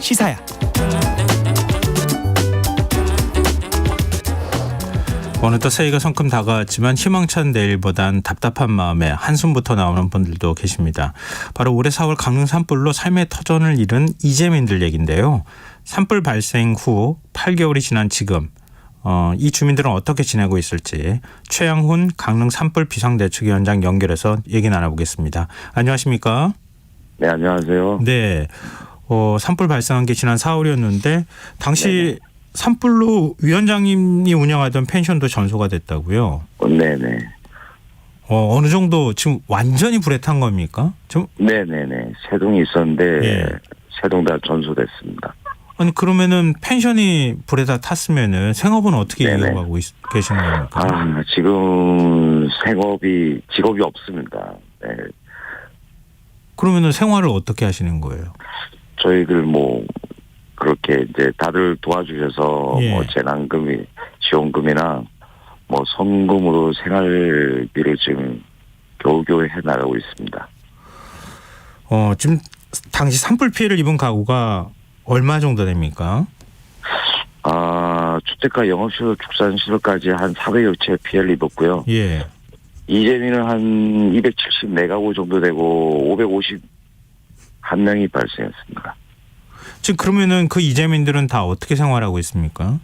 시사야. 어느덧 새해가 성큼 다가왔지만 희망찬 내일보단 답답한 마음에 한숨부터 나오는 분들도 계십니다. 바로 올해 4월 강릉 산불로 삶의 터전을 잃은 이재민들 얘기인데요. 산불 발생 후 8개월이 지난 지금 이 주민들은 어떻게 지내고 있을지 최양훈 강릉 산불 비상대책위원장 연결해서 얘기 나눠보겠습니다. 안녕하십니까? 네, 안녕하세요. 네, 산불 발생한 게 지난 4월이었는데 당시 네네. 산불로 위원장님이 운영하던 펜션도 전소가 됐다고요? 네네. 어느 정도 지금 완전히 불에 탄 겁니까? 네네네. 세 동이 있었는데 예. 세 동 다 전소됐습니다. 아니 그러면은 펜션이 불에 다 탔으면은 생업은 어떻게 네네. 이어가고 계시는 겁니까? 지금 직업이 없습니다. 네. 그러면은 생활을 어떻게 하시는 거예요? 저희들 그렇게 이제 다들 도와주셔서 예. 재난금이 지원금이나 성금으로 생활비를 지금 겨우겨우 해 나가고 있습니다. 지금 당시 산불 피해를 입은 가구가 얼마 정도 됩니까? 주택가 영업시설 축산시설까지 한 400여 채 피해를 입었고요. 예. 이재민은 한 274가구 정도 되고 551명이 발생했습니다. 지금 그러면은 그 이재민들은 다 어떻게 생활하고 있습니까?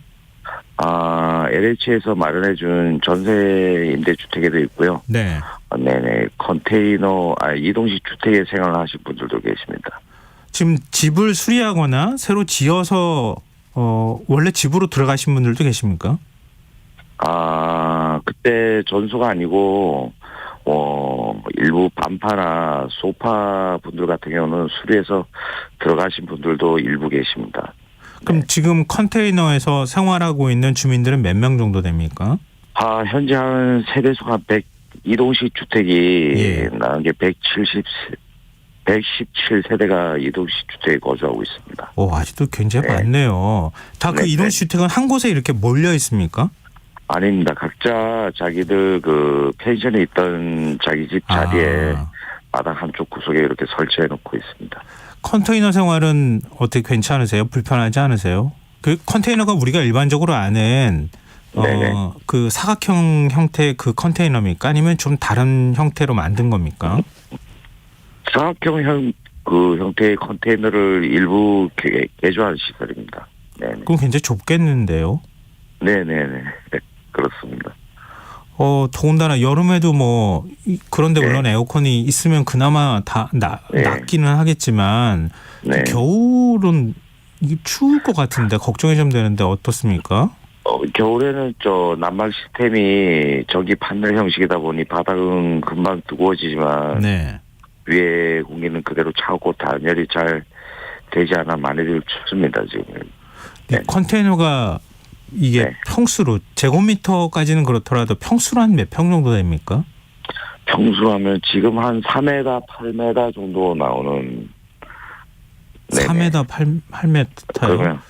LH에서 마련해준 전세 임대주택에도 있고요. 네. 네네. 컨테이너, 이동식 주택에 생활하신 분들도 계십니다. 지금 집을 수리하거나 새로 지어서 원래 집으로 들어가신 분들도 계십니까? 그때 전소가 아니고 일부 반파나 소파 분들 같은 경우는 수리해서 들어가신 분들도 일부 계십니다. 그럼 네. 지금 컨테이너에서 생활하고 있는 주민들은 몇 명 정도 됩니까? 현재 한 세대수가 102동식 주택이 예. 나온 게 117세대가 이동식 주택에 거주하고 있습니다. 아직도 굉장히 네. 많네요. 다 그 네, 이동식 주택은 한 곳에 이렇게 몰려 있습니까? 아닙니다. 각자 자기들 펜션에 있던 자기 집 자리에 마당 한쪽 구석에 이렇게 설치해 놓고 있습니다. 컨테이너 생활은 어떻게 괜찮으세요? 불편하지 않으세요? 그 컨테이너가 우리가 일반적으로 아는 그 사각형 형태의 그 컨테이너입니까? 아니면 좀 다른 형태로 만든 겁니까? 사각형 형태의 컨테이너를 일부 개조한 시설입니다. 네네. 그럼 굉장히 좁겠는데요? 네네네. 그렇습니다. 더군다나 여름에도 그런데 물론 에어컨이 있으면 그나마 다 낫기는 하겠지만 겨울은 추울 것 같은데 걱정이 좀 되는데 어떻습니까? 겨울에는 난방 시스템이 전기 판넬 형식이다 보니 바닥은 금방 뜨거워지지만 네. 위에 공기는 그대로 차고 단열이 잘 되지 않아 많이들 춥습니다 지금. 네. 컨테이너가 이게 평수로 제곱미터까지는 그렇더라도 평수로 한 몇 평 정도 됩니까? 평수하면 지금 한 4m, 8m 정도 나오는. 4m, 8m요? 그러면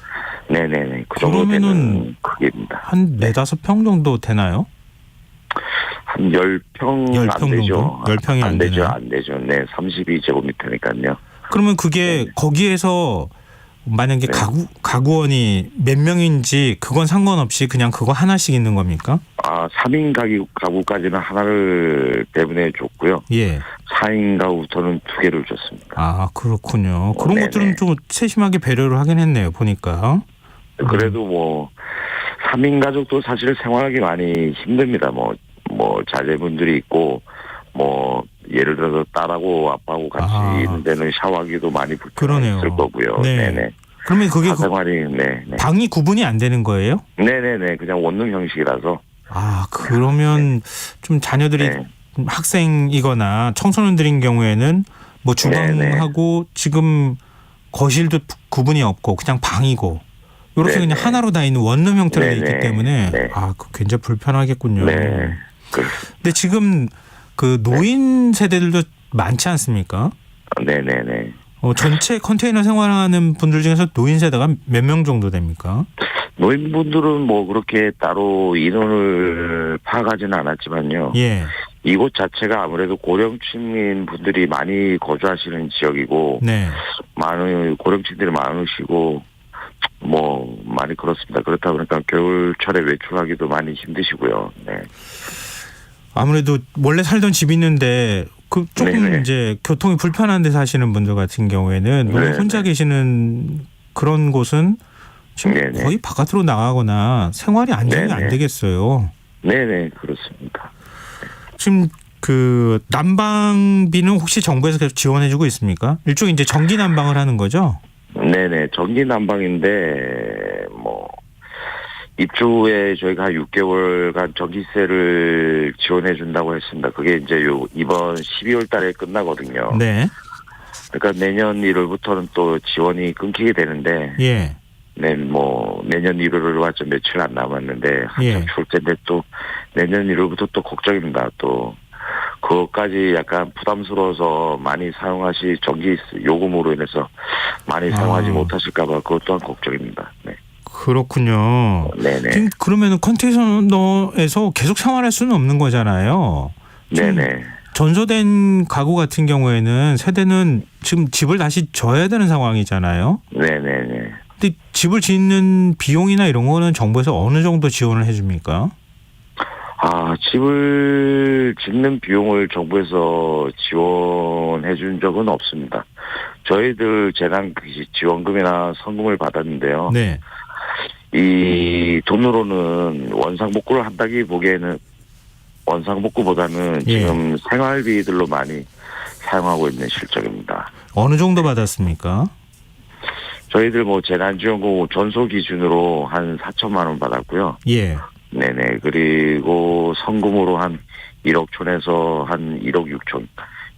네네네. 그 정도 되는 크기입니다. 한 4-5평 정도 되나요? 한 10평 10평 안 되죠. 정도? 10평이 안 되죠. 되나요? 안 되죠. 네, 32제곱미터니까요. 그러면 그게 거기에서 만약에 가구원이 몇 명인지 그건 상관없이 그냥 그거 하나씩 있는 겁니까? 3인 가구까지는 하나를 배분해 줬고요. 예. 4인 가구부터는 2개를 줬습니다. 그렇군요. 그런 것들은 좀 세심하게 배려를 하긴 했네요. 보니까. 그래도 3인 가족도 사실 생활하기 많이 힘듭니다. 자제분들이 있고 예를 들어서 딸하고 아빠하고 같이 있는 데는 샤워하기도 많이 불편했을 거고요. 네네. 그러면 그게 생활이 방이 구분이 안 되는 거예요? 네네네. 그냥 원룸 형식이라서. 그러면 좀 자녀들이 학생이거나 청소년들인 경우에는 주방하고 지금 거실도 구분이 없고 그냥 방이고 이렇게 그냥 하나로 다 있는 원룸 형태로 돼 있기 때문에 굉장히 불편하겠군요. 네. 근데 지금 그 노인 세대들도 많지 않습니까? 네네네. 전체 컨테이너 생활하는 분들 중에서 노인 세대가 몇 명 정도 됩니까? 노인분들은 그렇게 따로 인원을 파악하지는 않았지만요. 예. 이곳 자체가 아무래도 고령층인 분들이 많이 거주하시는 지역이고 네. 많은 고령층들이 많으시고 뭐 많이 그렇습니다. 그렇다 보니까 겨울철에 외출하기도 많이 힘드시고요. 네. 아무래도 원래 살던 집이 있는데 그 조금 네네. 이제 교통이 불편한 데 사시는 분들 같은 경우에는 너무 네네. 혼자 계시는 그런 곳은 지금 네네. 거의 바깥으로 나가거나 생활이 안정이 안 네네. 되겠어요. 네네 그렇습니다. 지금 그 난방비는 혹시 정부에서 계속 지원해주고 있습니까? 일종의 이제 전기 난방을 하는 거죠? 네네 전기 난방인데 뭐 입주에 저희가 한 6개월간 전기세를 지원해 준다고 했습니다. 그게 이제 이번 12월 달에 끝나거든요. 네. 그러니까 내년 1월부터는 또 지원이 끊기게 되는데 예. 네, 뭐 내년 1월로 와서 며칠 안 남았는데 한참 예. 추울 텐데 또 내년 1월부터 또 걱정입니다. 또 그것까지 약간 부담스러워서 많이 전기 요금으로 인해서 많이 사용하지 못하실까봐 그것 또한 걱정입니다. 네. 그렇군요. 네네. 지금 그러면은 컨테이너에서 계속 생활할 수는 없는 거잖아요. 네네. 전소된 가구 같은 경우에는 세대는 지금 집을 다시 져야 되는 상황이잖아요. 네네네. 근데 집을 짓는 비용이나 이런 거는 정부에서 어느 정도 지원을 해줍니까? 집을 짓는 비용을 정부에서 지원해 준 적은 없습니다. 저희들 재난 지원금이나 성금을 받았는데요. 네. 이 돈으로는 원상복구를 한다기 보기에는 원상복구보다는 예. 지금 생활비들로 많이 사용하고 있는 실정입니다. 어느 정도 받았습니까? 저희들 뭐 재난지원금 전소 기준으로 한 4천만 원 받았고요. 예. 네네. 그리고 성금으로 한 1억 촌에서 한 1억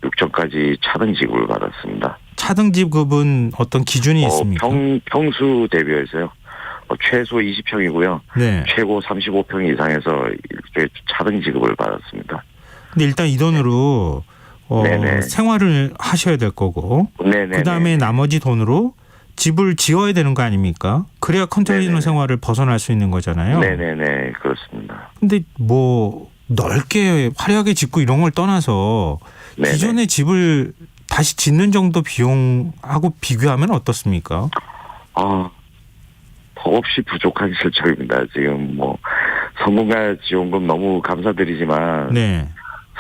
6천까지 차등 지급을 받았습니다. 차등 지급은 어떤 기준이 있습니까? 평수 대비해서요. 최소 20평이고요. 네. 최고 35평 이상에서 차등 지급을 받았습니다. 근데 일단 이 돈으로 네네. 생활을 하셔야 될 거고, 네네. 그 다음에 나머지 돈으로 집을 지어야 되는 거 아닙니까? 그래야 컨테이너 네네. 생활을 벗어날 수 있는 거잖아요. 네네네 그렇습니다. 근데 뭐 넓게 화려하게 짓고 이런 걸 떠나서 네네. 기존의 집을 다시 짓는 정도 비용하고 비교하면 어떻습니까? 더없이 부족한 실정입니다. 지금 뭐 성공가 지원금 너무 감사드리지만 네.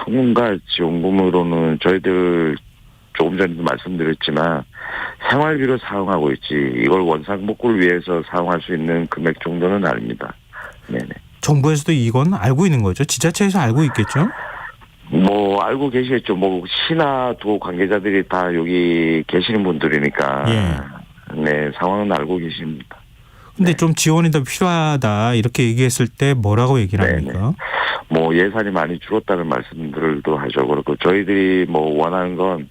성공가 지원금으로는 저희들 조금 전에도 말씀드렸지만 생활비로 사용하고 있지 이걸 원상복구를 위해서 사용할 수 있는 금액 정도는 아닙니다. 네네. 정부에서도 이건 알고 있는 거죠? 지자체에서 알고 있겠죠? 뭐 알고 계시겠죠. 뭐 시나 도 관계자들이 다 여기 계시는 분들이니까 네 상황은 알고 계십니다. 근데 좀 지원이 더 필요하다 이렇게 얘기했을 때 뭐라고 얘기를 합니까? 뭐 예산이 많이 줄었다는 말씀들도 하죠. 그렇고 저희들이 뭐 원하는 건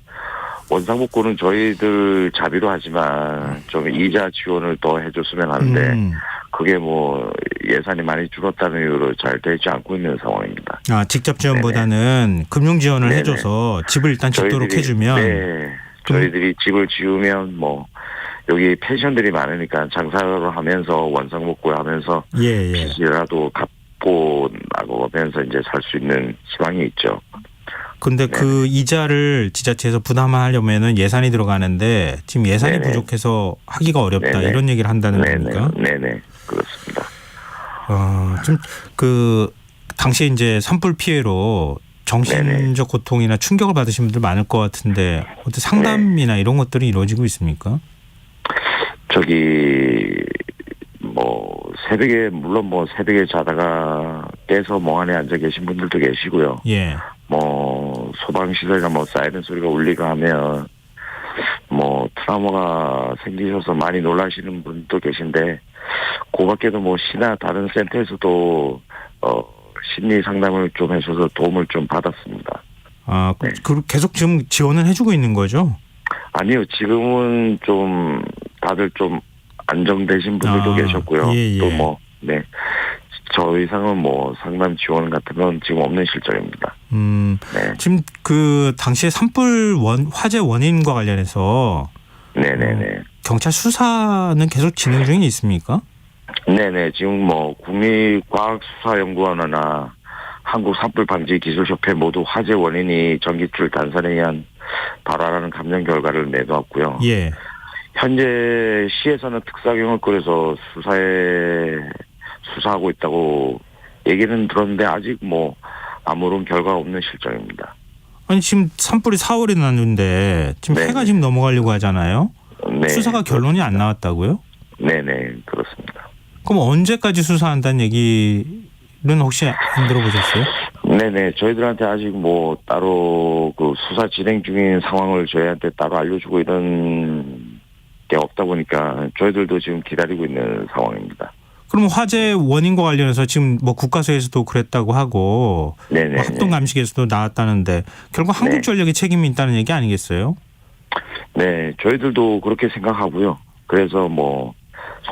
원상복구는 저희들 자비로 하지만 좀 이자 지원을 더 해줬으면 하는데 그게 뭐 예산이 많이 줄었다는 이유로 잘 되지 않고 있는 상황입니다. 직접 지원보다는 금융 지원을 해줘서 집을 일단 짓도록 해주면 저희들이 집을 지으면 뭐 여기 펜션들이 많으니까 장사를 하면서 원상복구 하면서 빚이라도 갚고 나가면서 이제 살 수 있는 희망이 있죠. 근데 그 이자를 지자체에서 부담하려면은 예산이 들어가는데 지금 예산이 부족해서 하기가 어렵다 이런 얘기를 한다는 겁니까? 네네 그렇습니다. 좀 그 당시에 이제 산불 피해로 정신적 고통이나 충격을 받으신 분들 많을 것 같은데 어떤 상담이나 이런 것들이 이루어지고 있습니까? 뭐 새벽에 물론 뭐 새벽에 자다가 깨서 멍하니 앉아 계신 분들도 계시고요. 뭐 소방 시설이나 뭐 사이렌 소리가 울리고 하면 뭐 트라우마가 생기셔서 많이 놀라시는 분도 계신데 그밖에도 뭐 시나 다른 센터에서도 심리 상담을 좀 해줘서 도움을 좀 받았습니다. 계속 지금 지원을 해주고 있는 거죠? 아니요, 지금은 좀 다들 좀 안정되신 분들도 계셨고요. 또 뭐 저 이상은 뭐 상담 지원 같은 건 지금 없는 실정입니다. 지금 그 당시에 산불 화재 원인과 관련해서 경찰 수사는 계속 진행 중에 있습니까? 네네 지금 뭐 국립과학수사연구원이나 한국산불방지기술협회 모두 화재 원인이 전기줄 단선에 의한 발화라는 감정 결과를 내놓았고요. 예. 현재 시에서는 특사경을 꾸려서 수사하고 있다고 얘기는 들었는데 아직 뭐 아무런 결과 없는 실정입니다. 아니 지금 산불이 4월에 났는데 지금 네. 해가 지금 넘어가려고 하잖아요. 네. 수사가 결론이 안 나왔다고요? 네네 그렇습니다. 그럼 언제까지 수사한다는 얘기는 혹시 안 들어보셨어요? 네네 저희들한테 아직 뭐 따로 그 수사 진행 중인 상황을 저희한테 따로 알려주고 이런 게 없다 보니까 저희들도 지금 기다리고 있는 상황입니다. 그럼 화재 원인과 관련해서 지금 뭐 국가서에서도 그랬다고 하고 네네. 뭐 합동감식에서도 나왔다는데 결국 한국전력의 책임이 있다는 얘기 아니겠어요? 네, 저희들도 그렇게 생각하고요. 그래서 뭐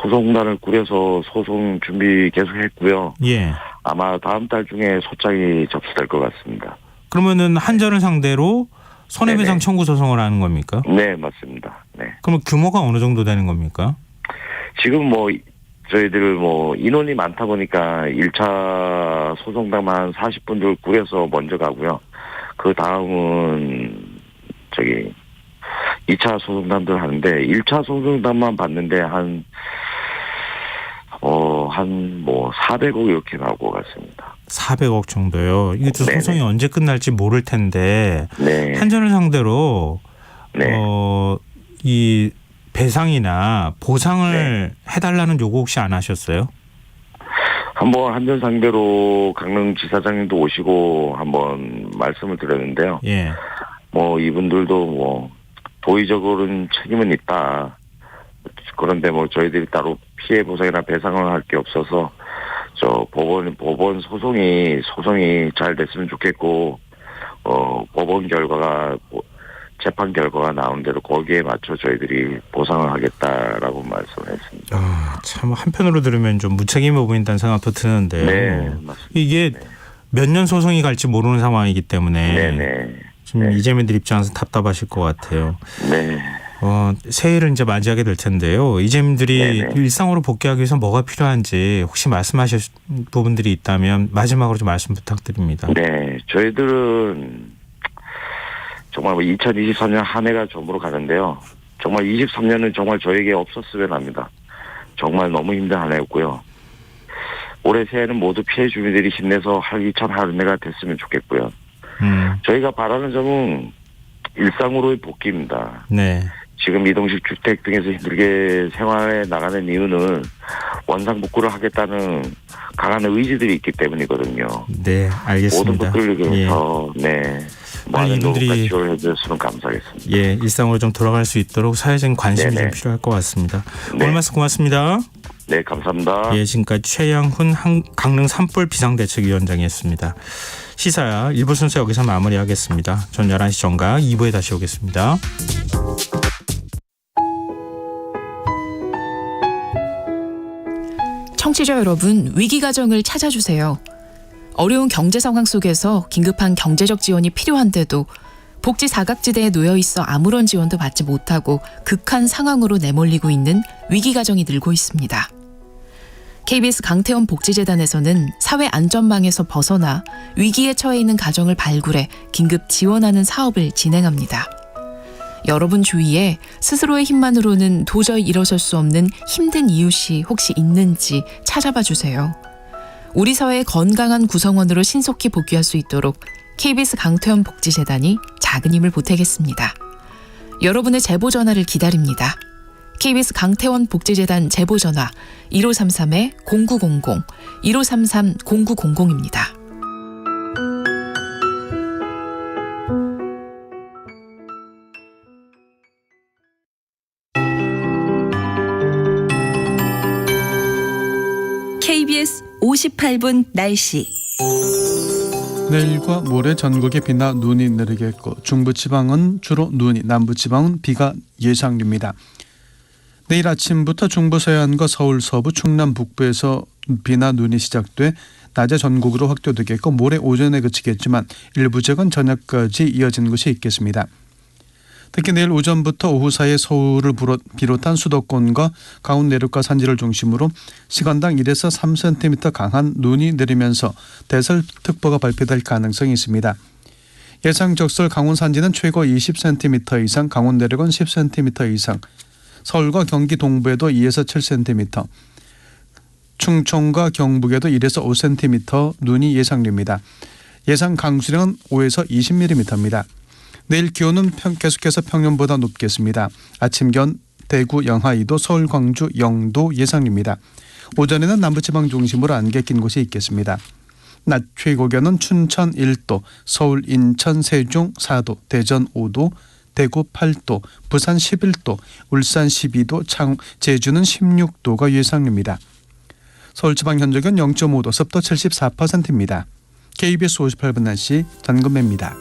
소송단을 꾸려서 소송 준비 계속했고요. 예. 아마 다음 달 중에 소장이 접수될 것 같습니다. 그러면은 한전을 상대로 손해배상 네네. 청구 소송을 하는 겁니까? 네, 맞습니다. 네. 그러면 규모가 어느 정도 되는 겁니까? 지금 뭐 저희들 뭐 인원이 많다 보니까 1차 소송단만 40분들 꾸려서 먼저 가고요. 그 다음은 2차 소송단들 하는데 1차 소송단만 봤는데 한 400억 이렇게 나올 것 같습니다. 400억 정도요. 이게 또 네네. 소송이 언제 끝날지 모를 텐데 네. 한전을 상대로 네. 이 배상이나 보상을 해달라는 요구 혹시 안 하셨어요? 한번 한전 상대로 강릉지사장님도 오시고 한번 말씀을 드렸는데요. 예. 뭐 이분들도 뭐 도의적으로는 책임은 있다. 그런데 뭐 저희들이 따로 피해 보상이나 배상을 할 게 없어서 법원 소송이 잘 됐으면 좋겠고 법원 결과가 재판 결과가 나온 대로 거기에 맞춰 저희들이 보상을 하겠다라고 말씀을 했습니다. 참 한편으로 들으면 좀 무책임해 보인다는 생각도 드는데요. 네, 맞습니다. 이게 몇 년 소송이 갈지 모르는 상황이기 때문에 네네. 지금 이재민들 입장에서 답답하실 것 같아요. 네. 새해를 이제 맞이하게 될 텐데요. 이재민들이 네네. 일상으로 복귀하기 위해서 뭐가 필요한지 혹시 말씀하실 부분들이 있다면 마지막으로 좀 말씀 부탁드립니다. 네, 저희들은 정말 2023년 한 해가 저물어 가는데요. 정말 23년은 정말 저에게 없었으면 합니다. 정말 너무 힘든 한 해였고요. 올해 새해는 모두 피해 주민들이 힘내서 활기찬 한 해가 됐으면 좋겠고요. 저희가 바라는 점은 일상으로의 복귀입니다. 네. 지금 이동식 주택 등에서 힘들게 생활해 나가는 이유는 원상복구를 하겠다는 강한 의지들이 있기 때문이거든요. 네, 알겠습니다. 모든 것들을 위해서 많은 노력과 지원을 해주셨으면 감사하겠습니다. 예, 일상으로 좀 돌아갈 수 있도록 사회적인 관심이 네네. 좀 필요할 것 같습니다. 네. 오늘 말씀 고맙습니다. 네, 감사합니다. 예, 지금까지 최양훈 강릉 산불 비상대책위원장이었습니다. 시사야 1부 순서 여기서 마무리하겠습니다. 전 11시 정각 2부에 다시 오겠습니다. 청취자 여러분, 위기가정을 찾아주세요. 어려운 경제 상황 속에서 긴급한 경제적 지원이 필요한데도 복지 사각지대에 놓여 있어 아무런 지원도 받지 못하고 극한 상황으로 내몰리고 있는 위기가정이 늘고 있습니다. KBS 강태원 복지재단에서는 사회 안전망에서 벗어나 위기에 처해 있는 가정을 발굴해 긴급 지원하는 사업을 진행합니다. 여러분 주위에 스스로의 힘만으로는 도저히 일어설 수 없는 힘든 이웃이 혹시 있는지 찾아봐 주세요. 우리 사회의 건강한 구성원으로 신속히 복귀할 수 있도록 KBS 강태원 복지재단이 작은 힘을 보태겠습니다. 여러분의 제보 전화를 기다립니다. KBS 강태원 복지재단 제보 전화 1533-0900, 1533-0900입니다. KBS 58분 날씨. 내일과 모레 전국에 비나 눈이 내리겠고 중부지방은 주로 눈이, 남부지방은 비가 예상됩니다. 내일 아침부터 중부 서해안과 서울 서부, 충남 북부에서 비나 눈이 시작돼 낮에 전국으로 확대되겠고 모레 오전에 그치겠지만 일부 지역은 저녁까지 이어지는 곳이 있겠습니다. 특히 내일 오전부터 오후 사이에 서울을 비롯한 수도권과 강원 내륙과 산지를 중심으로 시간당 1에서 3cm 강한 눈이 내리면서 대설특보가 발표될 가능성이 있습니다. 예상 적설 강원 산지는 최고 20cm 이상, 강원 내륙은 10cm 이상, 서울과 경기 동부에도 2에서 7cm, 충청과 경북에도 1에서 5cm 눈이 예상됩니다. 예상 강수량은 5에서 20mm입니다. 내일 기온은 계속해서 평년보다 높겠습니다. 아침 기온 대구 영하 2도, 서울 광주 0도 예상입니다. 오전에는 남부지방 중심으로 안개 낀 곳이 있겠습니다. 낮 최고 기온은 춘천 1도, 서울 인천 세종 4도, 대전 5도, 대구 8도, 부산 11도, 울산 12도, 제주는 16도가 예상됩니다. 서울지방 현재 기온 0.5도, 습도 74%입니다. KBS 58분 날씨 전금매입니다.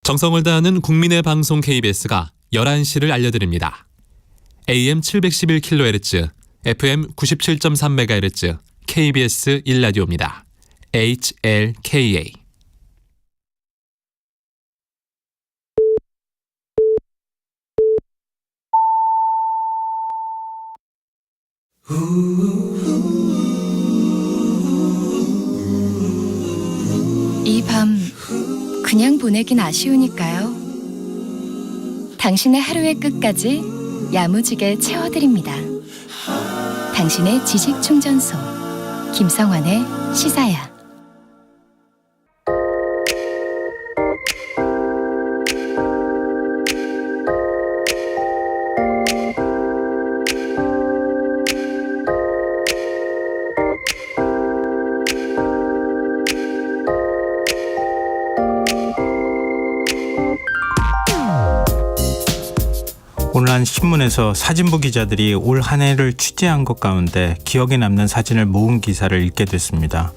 정성을 다하는 국민의 방송 KBS가 11시를 알려드립니다. AM 711kHz, FM 97.3MHz, KBS 1라디오입니다. HLKA. 이 밤 그냥 보내긴 아쉬우니까요. 당신의 하루의 끝까지 야무지게 채워드립니다. 당신의 지식 충전소 김성환의 시사야. 오늘 한 신문에서 사진부 기자들이 올 한 해를 취재한 것 가운데 기억에 남는 사진을 모은 기사를 읽게 됐습니다.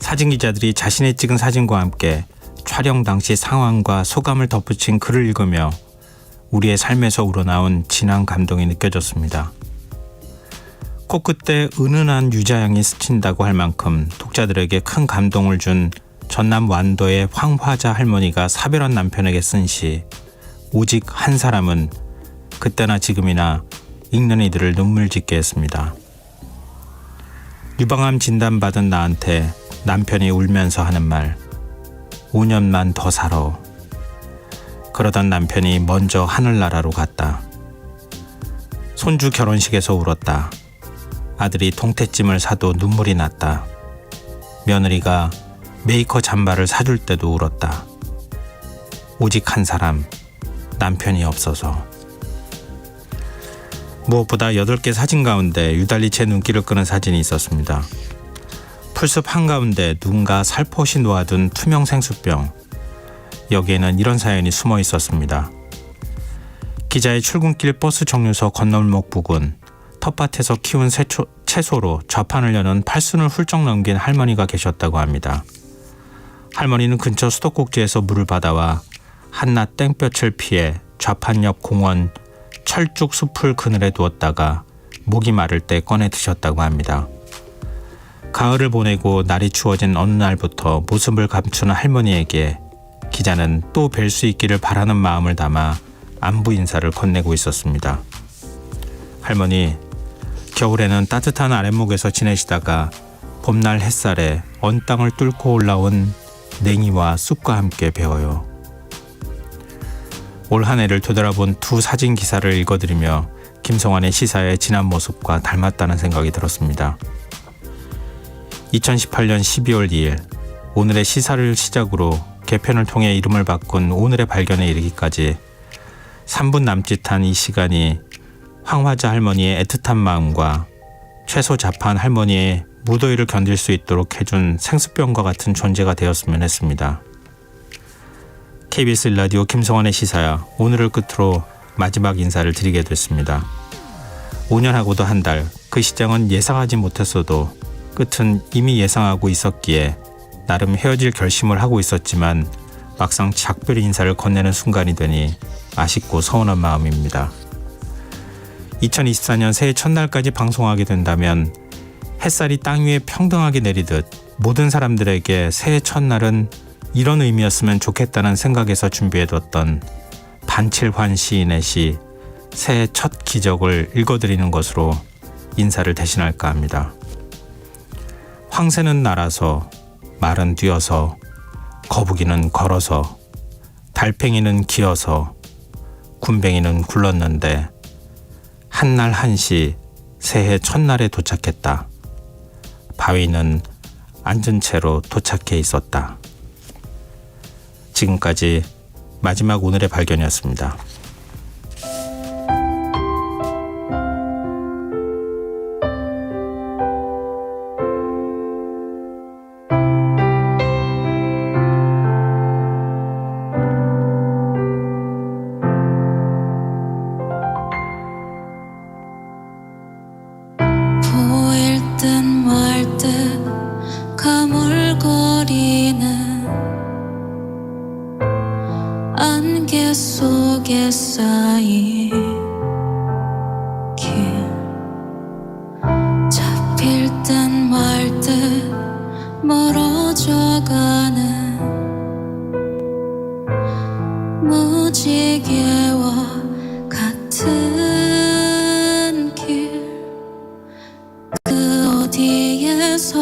사진 기자들이 자신이 찍은 사진과 함께 촬영 당시 상황과 소감을 덧붙인 글을 읽으며 우리의 삶에서 우러나온 진한 감동이 느껴졌습니다. 코끝에 은은한 유자향이 스친다고 할 만큼 독자들에게 큰 감동을 준 전남 완도의 황화자 할머니가 사별한 남편에게 쓴 시 오직 한 사람은 그때나 지금이나 읽는 이들을 눈물 짓게 했습니다. 유방암 진단받은 나한테 남편이 울면서 하는 말, 5년만 더 살아. 그러던 남편이 먼저 하늘나라로 갔다. 손주 결혼식에서 울었다. 아들이 동태찜을 사도 눈물이 났다. 며느리가 메이커 잠바를 사줄 때도 울었다. 오직 한 사람, 남편이 없어서. 무엇보다 8개 사진 가운데 유달리 제 눈길을 끄는 사진이 있었습니다. 풀숲 한가운데 누군가 살포시 놓아둔 투명 생수병. 여기에는 이런 사연이 숨어 있었습니다. 기자의 출근길 버스 정류소 건널목 부근 텃밭에서 키운 채소로 좌판을 여는 팔순을 훌쩍 넘긴 할머니가 계셨다고 합니다. 할머니는 근처 수도꼭지에서 물을 받아와 한낮 땡볕을 피해 좌판 옆 공원 철쭉 숲을 그늘에 두었다가 목이 마를 때 꺼내 드셨다고 합니다. 가을을 보내고 날이 추워진 어느 날부터 모습을 감추는 할머니에게 기자는 또 뵐 수 있기를 바라는 마음을 담아 안부 인사를 건네고 있었습니다. 할머니, 겨울에는 따뜻한 아랫목에서 지내시다가 봄날 햇살에 언 땅을 뚫고 올라온 냉이와 쑥과 함께 배워요. 올 한 해를 되돌아본 두 사진 기사를 읽어드리며 김성환의 시사의 지난 모습과 닮았다는 생각이 들었습니다. 2018년 12월 2일 오늘의 시사를 시작으로 개편을 통해 이름을 바꾼 오늘의 발견에 이르기까지 3분 남짓한 이 시간이 황화자 할머니의 애틋한 마음과 채소 자판 할머니의 무더위를 견딜 수 있도록 해준 생수병과 같은 존재가 되었으면 했습니다. KBS 1라디오 김성환의 시사야, 오늘을 끝으로 마지막 인사를 드리게 됐습니다. 5년하고도 한 달, 그 시장은 예상하지 못했어도 끝은 이미 예상하고 있었기에 나름 헤어질 결심을 하고 있었지만 막상 작별 인사를 건네는 순간이 되니 아쉽고 서운한 마음입니다. 2024년 새해 첫날까지 방송하게 된다면 햇살이 땅 위에 평등하게 내리듯 모든 사람들에게 새해 첫날은 이런 의미였으면 좋겠다는 생각에서 준비해뒀던 반칠환 시인의 시 새해 첫 기적을 읽어드리는 것으로 인사를 대신할까 합니다. 황새는 날아서, 말은 뛰어서, 거북이는 걸어서, 달팽이는 기어서, 군뱅이는 굴렀는데 한날 한시 새해 첫날에 도착했다. 바위는 앉은 채로 도착해 있었다. 지금까지 마지막 오늘의 발견이었습니다. 보일 듯 말 듯 가물거리는 안개 속에 쌓인 길 잡힐 듯 말 듯 멀어져가는 무지개와 같은 길 그 어디에서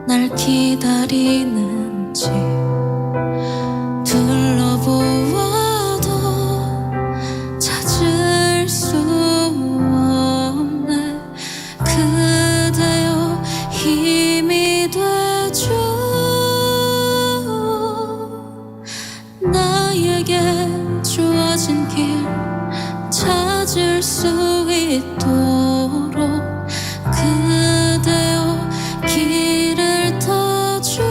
날 기다리는지 둘러보아도 찾을 수 없네. 그대여 힘이 되죠. 나에게 주어진 길 찾을 수 있도록 그대여 길을 터줘.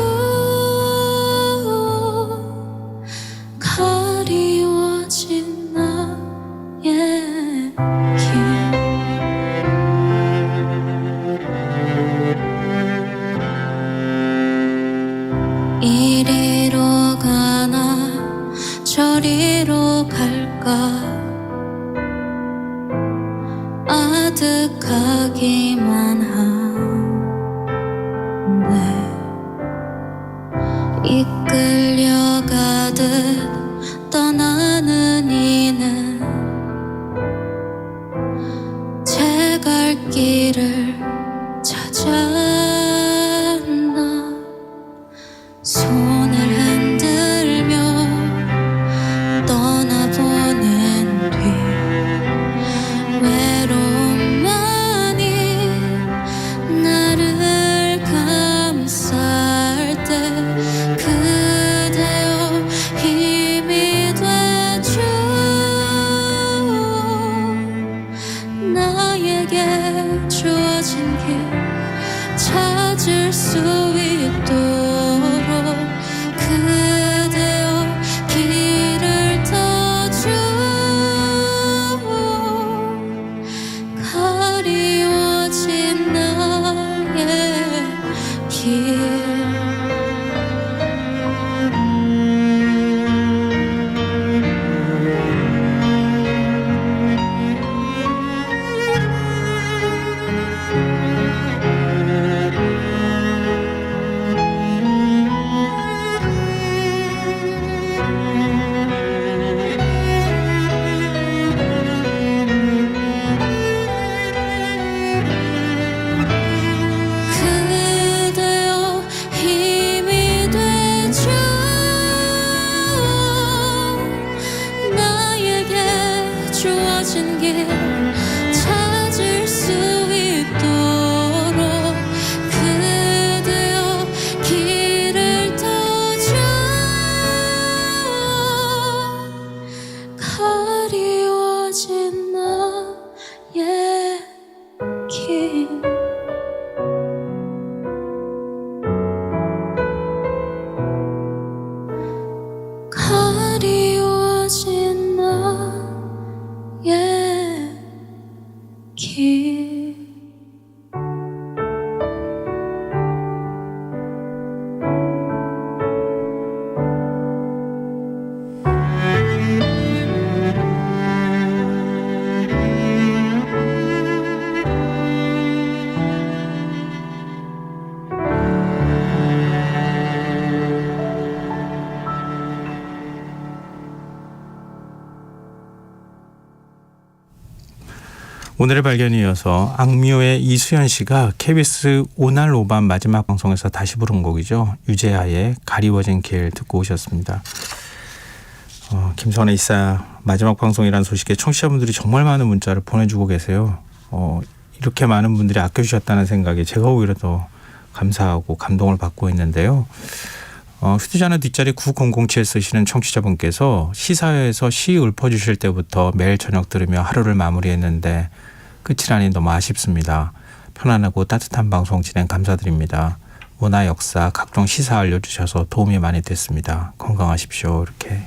가리워진 나의 길 이리로 가나 저리로 갈까 아득하기만 한데 이끌려가듯 떠나는 이는 제 갈 길을 찾았나. 손을 흔들며 떠나보낸 뒤 외로움만이 나를 감쌀 때 그대여 힘이 되죠. 나에게 주어진 길 찾을 수 있도록 그대여 길을 터줘. 가리워진 나의 길 그대여 힘이 되죠. 나에게 주어진 길 찾을 수 있도록 그대여 길을 터줘. 가리워진 나의 길 가리워진 나의 길 오늘의 발견에 이어서 악뮤의 이수연 씨가 KBS 오날 오밤 마지막 방송에서 다시 부른 곡이죠. 유재하의 가리워진 길 듣고 오셨습니다. 김선의 이사 마지막 방송이라는 소식에 청취자분들이 정말 많은 문자를 보내주고 계세요. 이렇게 많은 분들이 아껴주셨다는 생각에 제가 오히려 더 감사하고 감동을 받고 있는데요. 휴대전화 뒷자리 9007 쓰시는 청취자분께서 시사회에서 시 읊어주실 때부터 매일 저녁 들으며 하루를 마무리했는데 끝이라니 너무 아쉽습니다. 편안하고 따뜻한 방송 진행 감사드립니다. 문화, 역사, 각종 시사 알려주셔서 도움이 많이 됐습니다. 건강하십시오. 이렇게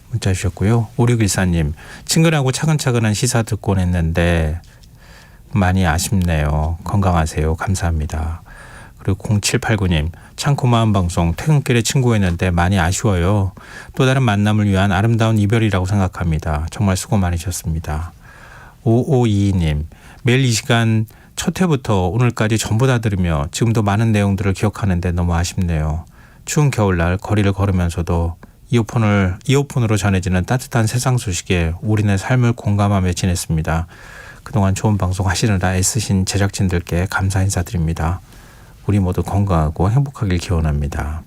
문자 주셨고요. 5614님, 친근하고 차근차근한 시사 듣곤 했는데 많이 아쉽네요. 건강하세요. 감사합니다. 그리고 0789님, 참 고마운 방송, 퇴근길에 친구했는데 많이 아쉬워요. 또 다른 만남을 위한 아름다운 이별이라고 생각합니다. 정말 수고 많으셨습니다. 5522님, 매일 이 시간 첫 회부터 오늘까지 전부 다 들으며 지금도 많은 내용들을 기억하는데 너무 아쉽네요. 추운 겨울날 거리를 걸으면서도 이어폰으로 전해지는 따뜻한 세상 소식에 우리네 삶을 공감하며 지냈습니다. 그동안 좋은 방송 하시느라 애쓰신 제작진들께 감사 인사드립니다. 우리 모두 건강하고 행복하길 기원합니다.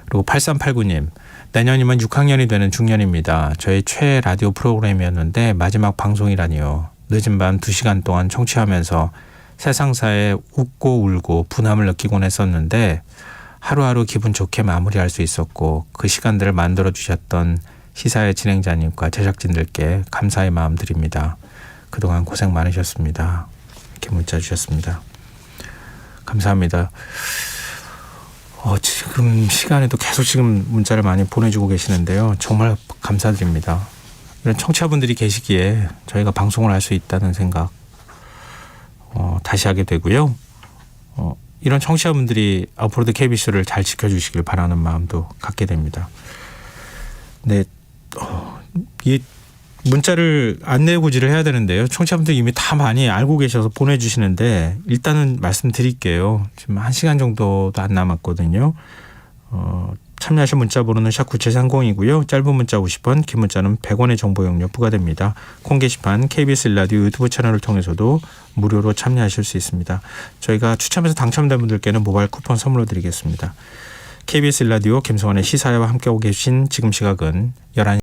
그리고 8389님, 내년이면 6학년이 되는 중년입니다. 저의 최애 라디오 프로그램이었는데 마지막 방송이라니요. 늦은 밤 2시간 동안 청취하면서 세상사에 웃고 울고 분함을 느끼곤 했었는데 하루하루 기분 좋게 마무리할 수 있었고 그 시간들을 만들어주셨던 시사회 진행자님과 제작진들께 감사의 마음 드립니다. 그동안 고생 많으셨습니다. 이렇게 문자 주셨습니다. 감사합니다. 지금 시간에도 계속 지금 문자를 많이 보내주고 계시는데요. 정말 감사드립니다. 이런 청취자분들이 계시기에 저희가 방송을 할 수 있다는 생각 다시 하게 되고요. 이런 청취자분들이 앞으로도 KBS를 잘 지켜주시길 바라는 마음도 갖게 됩니다. 네, 이 문자를 안내고지를 해야 되는데요. 청취자분들 이미 다 많이 알고 계셔서 보내주시는데 일단은 말씀드릴게요. 지금 1시간 정도도 안 남았거든요. 참여하실 문자 번호는 샵 9730이고요. 짧은 문자 50원, 긴 문자는 100원의 정보 용료 부과됩니다. 콩 게시판 KBS 일라디오 유튜브 채널을 통해서도 무료로 참여하실 수 있습니다. 저희가 추첨해서 당첨된 분들께는 모바일 쿠폰 선물로 드리겠습니다. KBS 일라디오 김성환의 시사회와 함께하고 계신 지금 시각은 11시